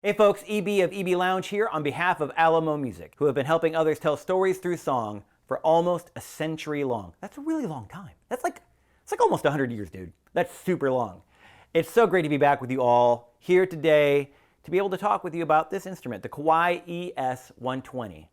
Hey folks, EB of EB Lounge here on behalf of Alamo Music, who have been helping others tell stories through song for almost a century long. That's a really long time. It's like almost 100 years, dude. That's super long. It's so great to be back with you all here today to be able to talk with you about this instrument, the Kawai ES120.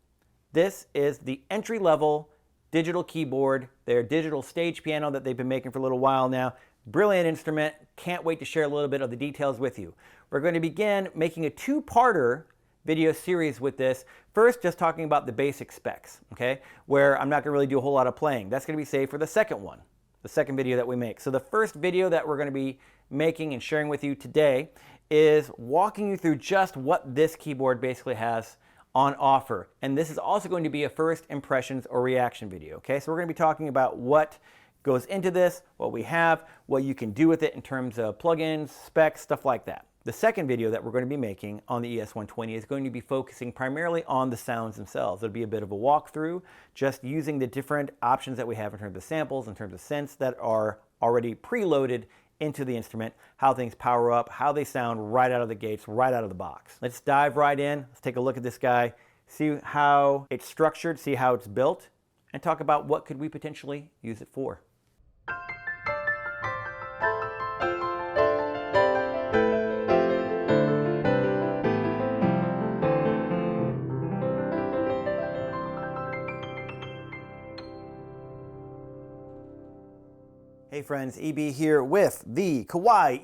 This is the entry-level digital keyboard, their digital stage piano that they've been making for a little while now. Brilliant instrument. Can't wait to share a little bit of the details with you. We're going to begin making a two-parter video series with this. First, just talking about the basic specs, okay? Where I'm not going to really do a whole lot of playing. That's going to be saved for the second one, the second video that we make. So the first video that we're going to be making and sharing with you today is walking you through just what this keyboard basically has on offer. And this is also going to be a first impressions or reaction video, okay? So we're going to be talking about what goes into this, what we have, what you can do with it in terms of plugins, specs, stuff like that. The second video that we're going to be making on the ES120 is going to be focusing primarily on the sounds themselves. It'll be a bit of a walkthrough, just using the different options that we have in terms of samples, in terms of synths that are already preloaded into the instrument, how things power up, how they sound right out of the gates, right out of the box. Let's dive right in. Let's take a look at this guy, see how it's structured, see how it's built, and talk about what could we potentially use it for. Hey friends, EB here with the Kawai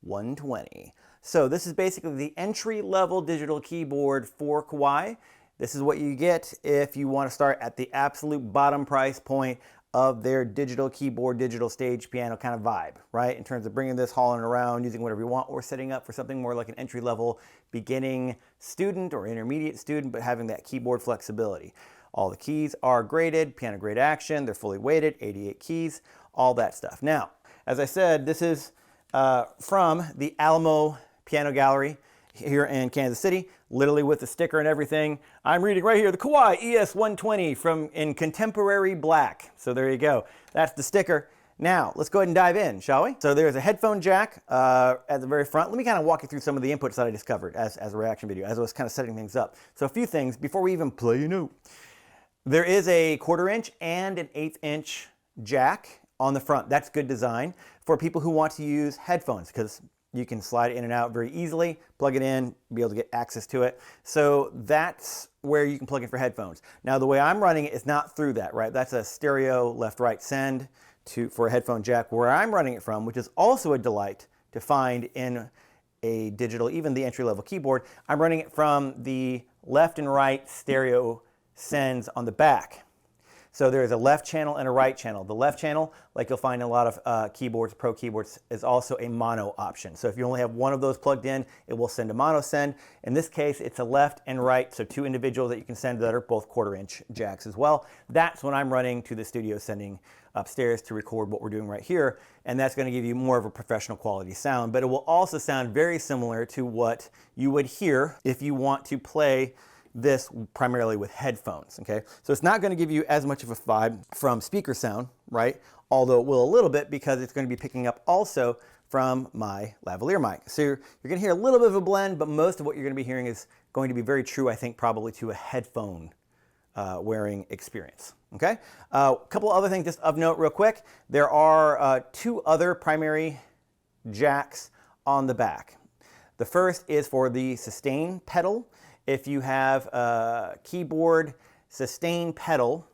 ES120. So this is basically the entry-level digital keyboard for Kawai. This is what you get if you want to start at the absolute bottom price point of their digital keyboard, digital stage piano kind of vibe, right? In terms of bringing this, hauling it around, using whatever you want, or setting up for something more like an entry-level beginning student or intermediate student, but having that keyboard flexibility. All the keys are graded, piano grade action, they're fully weighted, 88 keys, all that stuff. Now, as I said, this is from the Alamo Piano Gallery here in Kansas City, literally with the sticker and everything. I'm reading right here, the Kawai ES120 in contemporary black. So there you go. That's the sticker. Now, let's go ahead and dive in, shall we? So there's a headphone jack at the very front. Let me kind of walk you through some of the inputs that I discovered as a reaction video, as I was kind of setting things up. So a few things before we even play a note. There is a 1/4 inch and an 1/8 inch jack on the front. That's good design for people who want to use headphones, because you can slide it in and out very easily, plug it in, be able to get access to it. So that's where you can plug in for headphones. Now the way I'm running it is not through that, right? That's a stereo left-right send for a headphone jack. Where I'm running it from, which is also a delight to find in a digital, even the entry-level keyboard, I'm running it from the left and right stereo sends on the back. So there's a left channel and a right channel. The left channel, like you'll find in a lot of keyboards, pro keyboards, is also a mono option. So if you only have one of those plugged in, it will send a mono send. In this case, it's a left and right, so two individuals that you can send that are both 1/4 inch jacks as well. That's when I'm running to the studio, sending upstairs to record what we're doing right here, and that's going to give you more of a professional quality sound, but it will also sound very similar to what you would hear if you want to play this primarily with headphones, okay? So it's not going to give you as much of a vibe from speaker sound, right? Although it will a little bit, because it's going to be picking up also from my lavalier mic. So you're going to hear a little bit of a blend, but most of what you're going to be hearing is going to be very true, I think, probably to a headphone wearing experience, okay? A couple other things just of note real quick. There are two other primary jacks on the back. The first is for the sustain pedal. If you have a keyboard sustain pedal,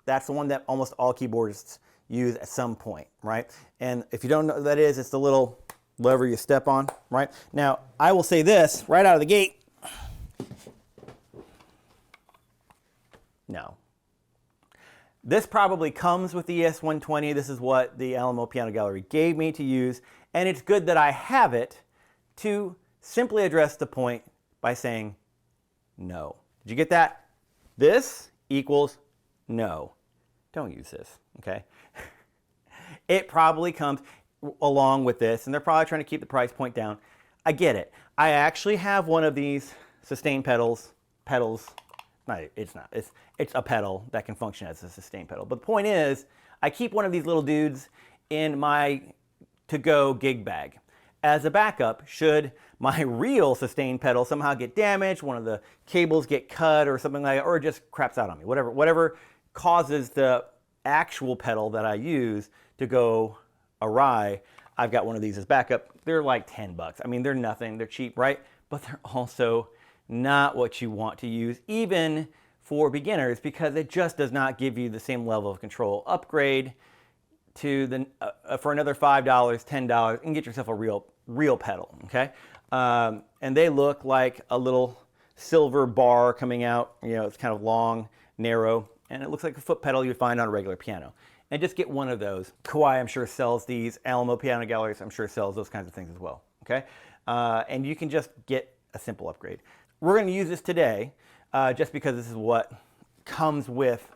that's the one that almost all keyboardists use at some point, right? And if you don't know what that is, it's the little lever you step on, right? Now, I will say this right out of the gate. No. This probably comes with the ES120. This is what the Alamo Piano Gallery gave me to use, and it's good that I have it to simply address the point by saying no. Did you get that? This equals no. Don't use this, okay? It probably comes along with this, and they're probably trying to keep the price point down. I get it. I actually have one of these sustain pedals. It's a pedal that can function as a sustain pedal. But the point is, I keep one of these little dudes in my to-go gig bag. as a backup should my real sustain pedal somehow get damaged, one of the cables get cut or something like that, or it just craps out on me. Whatever causes the actual pedal that I use to go awry, I've got one of these as backup. They're like 10 bucks. I mean, they're nothing, they're cheap, right? But they're also not what you want to use, even for beginners, because it just does not give you the same level of control. Upgrade to the for another $5, $10, and get yourself a real pedal, okay? And they look like a little silver bar coming out. You know, it's kind of long, narrow, and it looks like a foot pedal you'd find on a regular piano. And just get one of those. Kawai, I'm sure, sells these. Alamo Piano Galleries, I'm sure, sells those kinds of things as well, okay? And you can just get a simple upgrade. We're going to use this today just because this is what comes with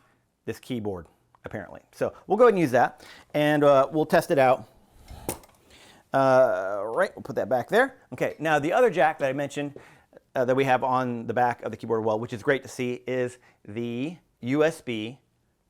this keyboard, apparently. So we'll go ahead and use that, and we'll test it out. Right, we'll put that back there. Okay, now the other jack that I mentioned that we have on the back of the keyboard, well, which is great to see, is the USB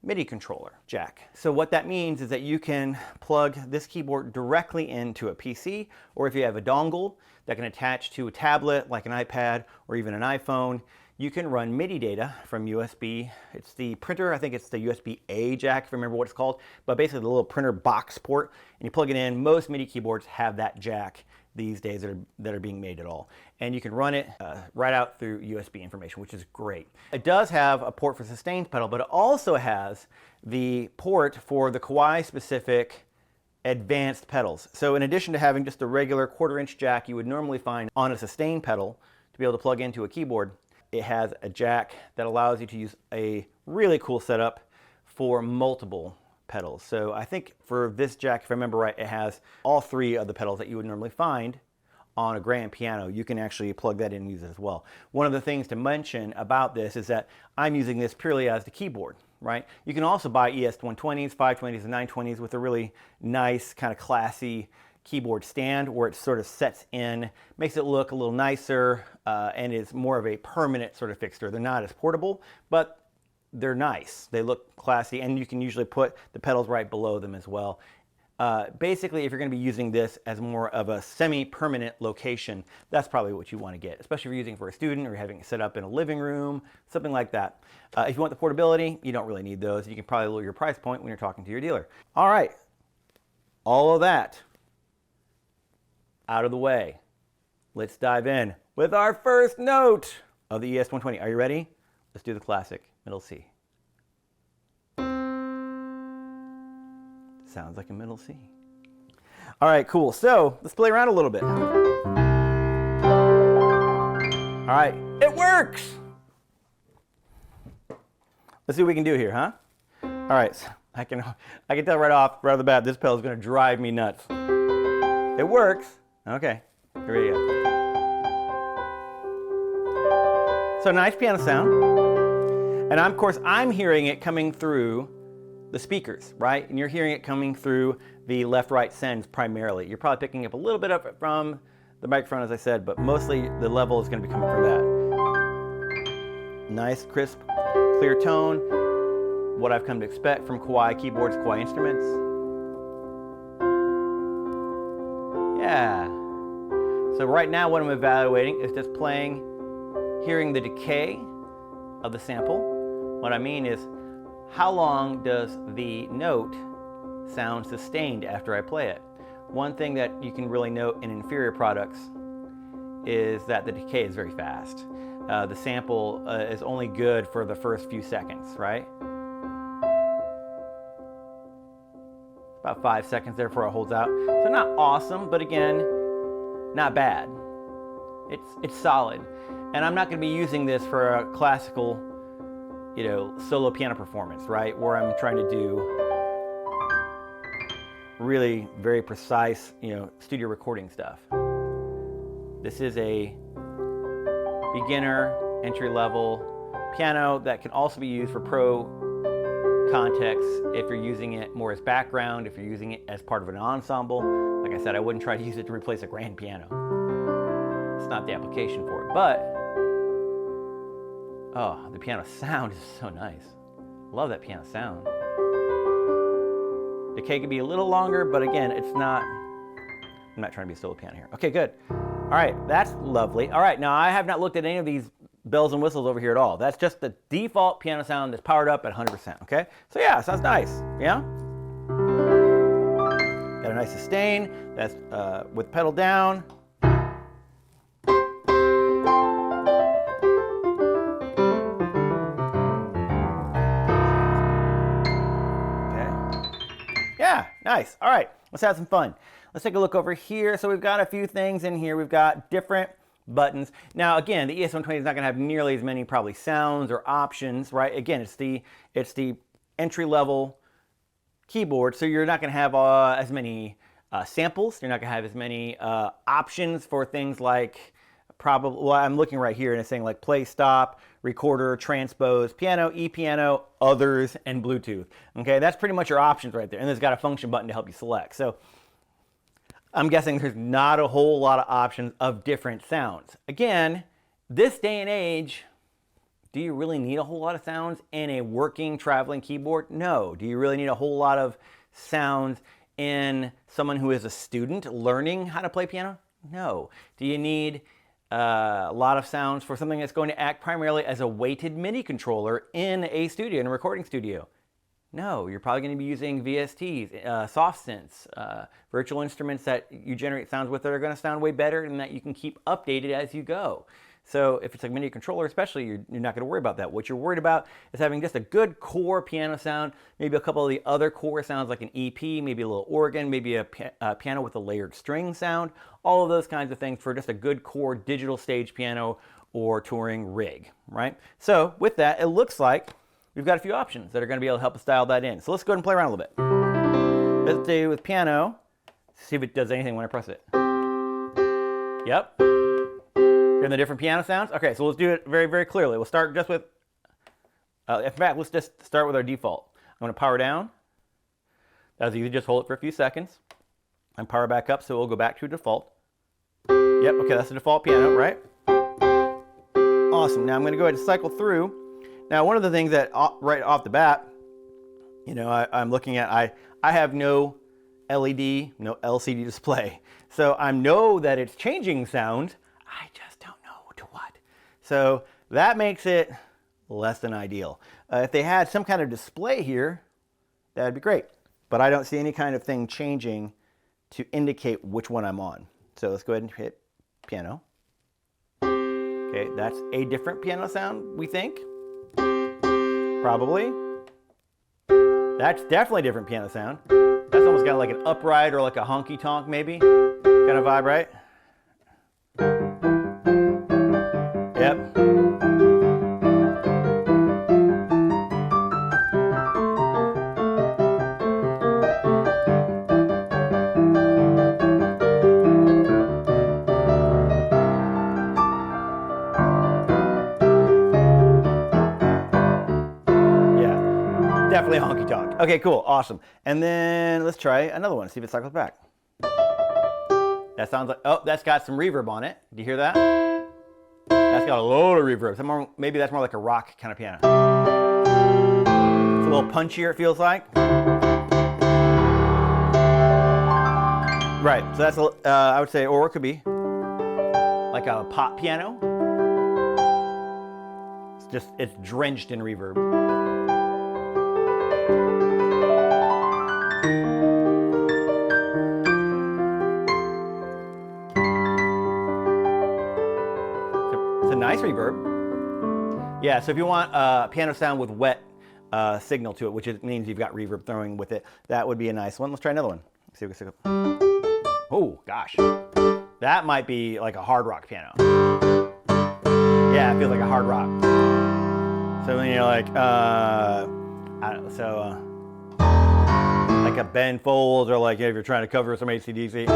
MIDI controller jack. So what that means is that you can plug this keyboard directly into a PC, or if you have a dongle that can attach to a tablet like an iPad or even an iPhone, you can run MIDI data from USB. It's the printer, I think it's the USB-A jack, if I remember what it's called, but basically the little printer box port, and you plug it in. Most MIDI keyboards have that jack these days that are being made at all. And you can run it right out through USB information, which is great. It does have a port for sustained pedal, but it also has the port for the Kawai specific advanced pedals. So in addition to having just a regular 1/4-inch jack you would normally find on a sustain pedal to be able to plug into a keyboard, it has a jack that allows you to use a really cool setup for multiple pedals. So I think for this jack, if I remember right, it has all 3 of the pedals that you would normally find on a grand piano. You can actually plug that in and use it as well. One of the things to mention about this is that I'm using this purely as the keyboard, right? You can also buy ES120s, 520s, and 920s with a really nice, kind of classy keyboard stand where it sort of sets in, makes it look a little nicer, and is more of a permanent sort of fixture. They're not as portable, but they're nice. They look classy, and you can usually put the pedals right below them as well. Basically, if you're going to be using this as more of a semi-permanent location, that's probably what you want to get, especially if you're using it for a student or you're having it set up in a living room, something like that. If you want the portability, you don't really need those. You can probably lower your price point when you're talking to your dealer. All right, all of that out of the way. Let's dive in with our first note of the ES120. Are you ready? Let's do the classic middle C. Sounds like a middle C. All right, cool. So let's play around a little bit. All right, it works. Let's see what we can do here, huh? All right, so I can tell right off the bat, this pedal is going to drive me nuts. It works. Okay, here we go. So nice piano sound, and of course I'm hearing it coming through the speakers, right? And you're hearing it coming through the left-right sends primarily. You're probably picking up a little bit of it from the microphone, as I said, but mostly the level is going to be coming from that. Nice, crisp, clear tone. What I've come to expect from Kawai keyboards, Kawai instruments. Yeah. So right now what I'm evaluating is just playing, hearing the decay of the sample. What I mean is, how long does the note sound sustained after I play it? One thing that you can really note in inferior products is that the decay is very fast. The sample is only good for the first few seconds, right? About 5 seconds there before it holds out. So not awesome, but again, not bad. It's solid. And I'm not going to be using this for a classical, solo piano performance, right? Where I'm trying to do really very precise, studio recording stuff. This is a beginner, entry-level piano that can also be used for pro context if you're using it more as background, if you're using it as part of an ensemble. Like I said, I wouldn't try to use it to replace a grand piano. It's not the application for it, but oh, the piano sound is so nice. Love that piano sound. Decay could be a little longer, but again, it's not I'm not trying to be a solo piano here. Okay, good. All right, that's lovely. All right, now I have not looked at any of these bells and whistles over here at all. That's just the default piano sound that's powered up at 100%, okay? So yeah, sounds nice, yeah? Got a nice sustain, that's with pedal down. Yeah, nice. All right, let's have some fun. Let's take a look over here. So we've got a few things in here. We've got different buttons. Now, again, the ES120 is not going to have nearly as many probably sounds or options, right? Again, it's the entry-level keyboard, so you're not going to have as many samples. You're not going to have as many options for things like well, I'm looking right here and it's saying like play, stop, recorder, transpose, piano, E-piano, others, and Bluetooth. Okay, that's pretty much your options right there. And it's got a function button to help you select. So I'm guessing there's not a whole lot of options of different sounds. Again, this day and age, do you really need a whole lot of sounds in a working traveling keyboard? No. Do you really need a whole lot of sounds in someone who is a student learning how to play piano? No. Do you need a lot of sounds for something that's going to act primarily as a weighted MIDI controller in a studio, in a recording studio? No, you're probably going to be using VSTs, soft synths, virtual instruments that you generate sounds with that are going to sound way better and that you can keep updated as you go. So if it's like MIDI controller especially, you're not going to worry about that. What you're worried about is having just a good core piano sound, maybe a couple of the other core sounds like an EP, maybe a little organ, maybe a piano with a layered string sound, all of those kinds of things for just a good core digital stage piano or touring rig, right? So with that, it looks like we've got a few options that are going to be able to help us dial that in. So let's go ahead and play around a little bit. Let's do with piano, see if it does anything when I press it. Yep. Hearing the different piano sounds? Okay, so let's do it very, very clearly. We'll start just with, in fact, let's just start with our default. I'm going to power down. That's easy, just hold it for a few seconds. And power back up, so we'll go back to default. Yep, okay, that's the default piano, right? Awesome, now I'm going to go ahead and cycle through. Now, one of the things that right off the bat, you know, I'm looking at, I have no LED, no LCD display. So I know that it's changing sound. I just don't know to what. So that makes it less than ideal. If they had some kind of display here, that'd be great. But I don't see any kind of thing changing to indicate which one I'm on. So let's go ahead and hit piano. Okay, that's a different piano sound, we think. Probably. That's definitely a different piano sound. That's almost got like an upright or like a honky tonk maybe kind of vibe, right? Yep. Definitely honky tonk. Okay, cool, awesome. And then let's try another one, see if it cycles back. That sounds like, oh, that's got some reverb on it. Do you hear that? That's got a load of reverb. Maybe that's more like a rock kind of piano. It's a little punchier, it feels like. Right, so that's, I would say, or it could be like a pop piano. It's drenched in reverb. Nice reverb. Yeah, so if you want a piano sound with wet signal to it, which means you've got reverb throwing with it, that would be a nice one. Let's try another one. Let's see if we can. Oh, gosh. That might be like a hard rock piano. Yeah, it feels like a hard rock. So then you're like, I don't know, so like a Ben Folds or like if you're trying to cover some AC/DC.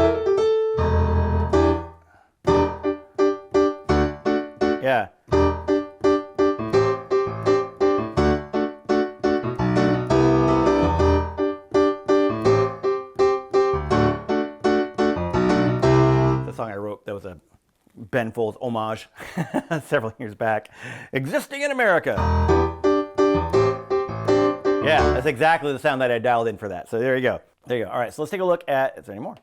Yeah. It's a song I wrote that was a Ben Folds homage several years back. Existing in America. Yeah, that's exactly the sound that I dialed in for that. So there you go. There you go. All right, so let's take a look at, is there any more?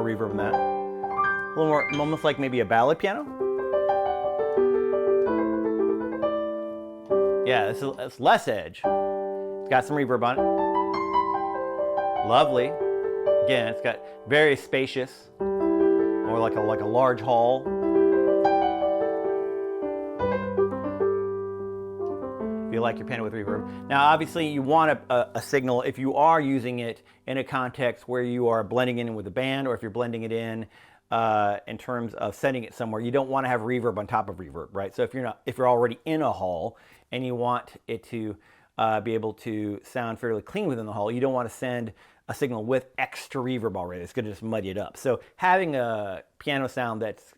more reverb than that. A little more, almost like maybe a ballad piano. Yeah, it's less edge. It's got some reverb on it. Lovely. Again, it's got very spacious, more like a large hall. If you like your piano with reverb. Now, obviously, you want a signal if you are using it in a context where you are blending in with a band, or if you're blending it in terms of sending it somewhere. You don't want to have reverb on top of reverb, right? So if you're already in a hall and you want it to be able to sound fairly clean within the hall, you don't want to send a signal with extra reverb already. It's going to just muddy it up. So having a piano sound that's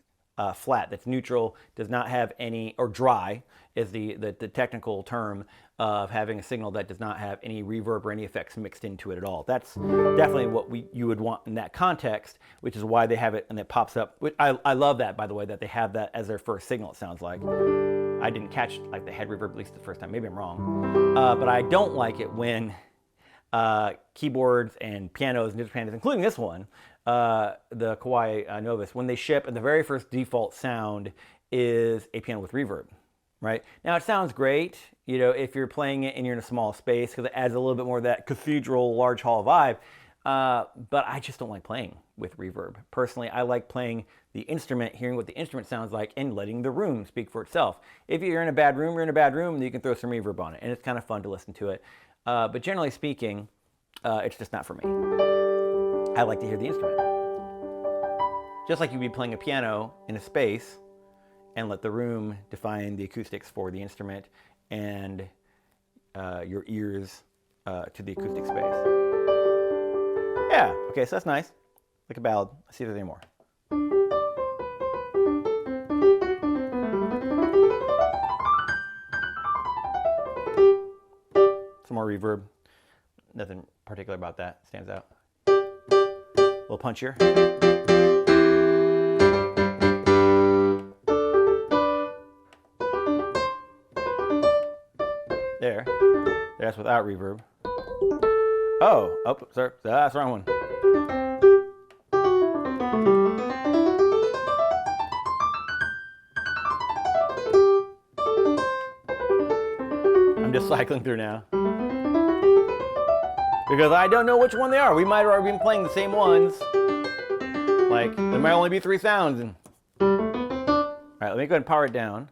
flat, that's neutral, does not have any, or dry is the technical term of having a signal that does not have any reverb or any effects mixed into it at all. That's definitely what you would want in that context, which is why they have it and it pops up. I love that, by the way, that they have that as their first signal, it sounds like. I didn't catch like the head reverb at least the first time. Maybe I'm wrong. But I don't like it when keyboards and pianos and digital pianos, including this one, the Kawai Novus, when they ship and the very first default sound is a piano with reverb, right? Now it sounds great, you know, if you're playing it and you're in a small space because it adds a little bit more of that cathedral large hall vibe, but I just don't like playing with reverb. Personally, I like playing the instrument, hearing what the instrument sounds like, and letting the room speak for itself. If you're in a bad room, you're in a bad room, then you can throw some reverb on it, and it's kind of fun to listen to it. But generally speaking, it's just not for me. I like to hear the instrument. Just like you'd be playing a piano in a space and let the room define the acoustics for the instrument and your ears to the acoustic space. Yeah, okay, so that's nice. Like a ballad. Let's see if there's any more. Some more reverb. Nothing particular about that. Stands out. A little punchier. There. That's without reverb. Oh, sorry. That's the wrong one. I'm just cycling through now. Because I don't know which one they are. We might have already been playing the same ones. Like, there might only be 3 sounds. All right, let me go ahead and power it down.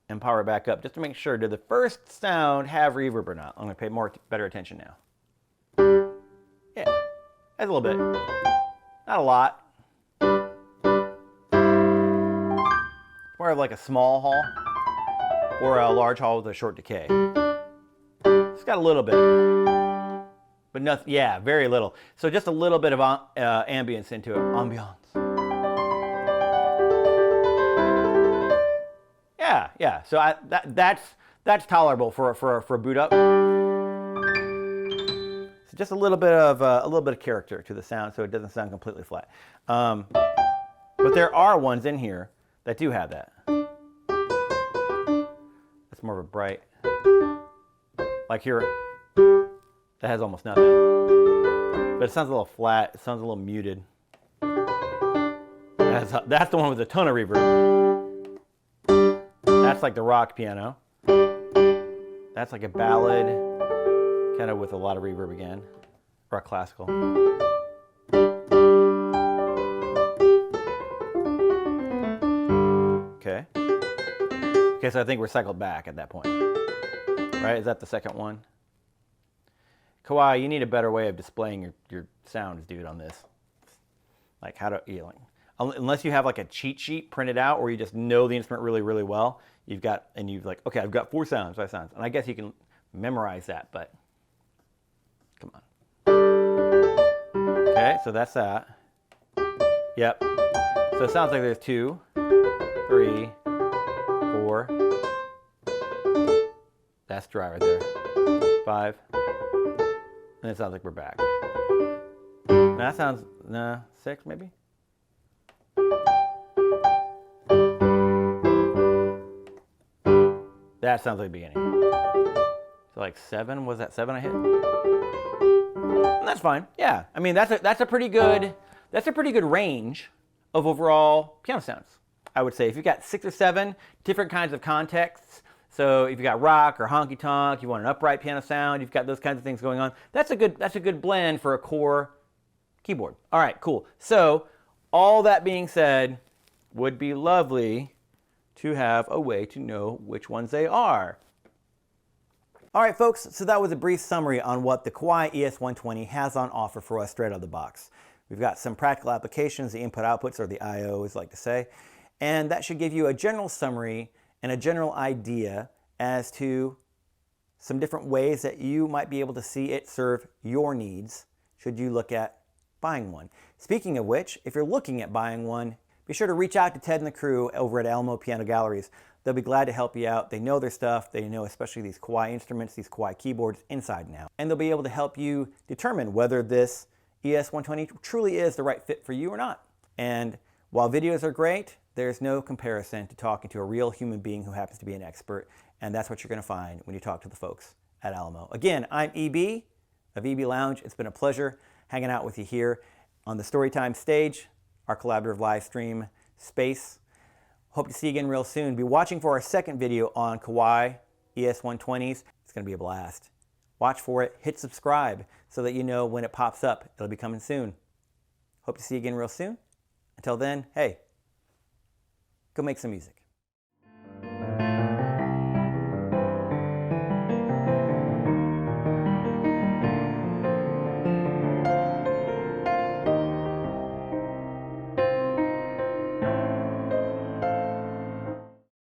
And power it back up just to make sure. Did the first sound have reverb or not? I'm going to pay better attention now. Yeah, that's a little bit. Not a lot. More of like a small hall or a large hall with a short decay. It's got a little bit, but nothing. Yeah, very little. So just a little bit of ambience into it. Ambiance. Yeah. So that's tolerable for a boot up. So just a little bit of character to the sound, so it doesn't sound completely flat. But there are ones in here that do have that. That's more of a bright. Like here, that has almost nothing. But it sounds a little flat. It sounds a little muted. That's the one with a ton of reverb. That's like the rock piano. That's like a ballad, kind of with a lot of reverb again. Rock classical. Okay. Okay, so I think we're cycled back at that point. Right? Is that the second one? Kawai, you need a better way of displaying your sounds, dude, on this. Like, how to, unless you have like a cheat sheet printed out or you just know the instrument really, really well, you've like, okay, I've got 4 sounds, 5 sounds. And I guess you can memorize that, but come on. Okay, so that's that. Yep. So it sounds like there's 2, 3, 4. That's dry right there. 5. And it sounds like we're back. That sounds, 6 maybe? That sounds like the beginning. So like 7, was that 7 I hit? And that's fine. Yeah, I mean that's a pretty good range of overall piano sounds. I would say if you've got 6 or 7 different kinds of contexts. So if you got rock or honky tonk, you want an upright piano sound, you've got those kinds of things going on. That's a good blend for a core keyboard. All right, cool. So all that being said, would be lovely to have a way to know which ones they are. All right, folks, so that was a brief summary on what the Kawai ES120 has on offer for us straight out of the box. We've got some practical applications, the input-outputs, or the I/O, as I like to say, and that should give you a general summary and a general idea as to some different ways that you might be able to see it serve your needs should you look at buying one. Speaking of which, if you're looking at buying one, be sure to reach out to Ted and the crew over at Alamo Piano Galleries. They'll be glad to help you out. They know their stuff. They know especially these Kawai instruments, these Kawai keyboards inside and out. And they'll be able to help you determine whether this ES120 truly is the right fit for you or not. And while videos are great, there's no comparison to talking to a real human being who happens to be an expert, and that's what you're going to find when you talk to the folks at Alamo. Again, I'm EB of EB Lounge. It's been a pleasure hanging out with you here on the Storytime stage, our collaborative live stream space. Hope to see you again real soon. Be watching for our second video on Kawai ES120s. It's going to be a blast. Watch for it. Hit subscribe so that you know when it pops up. It'll be coming soon. Hope to see you again real soon. Until then, hey, go make some music.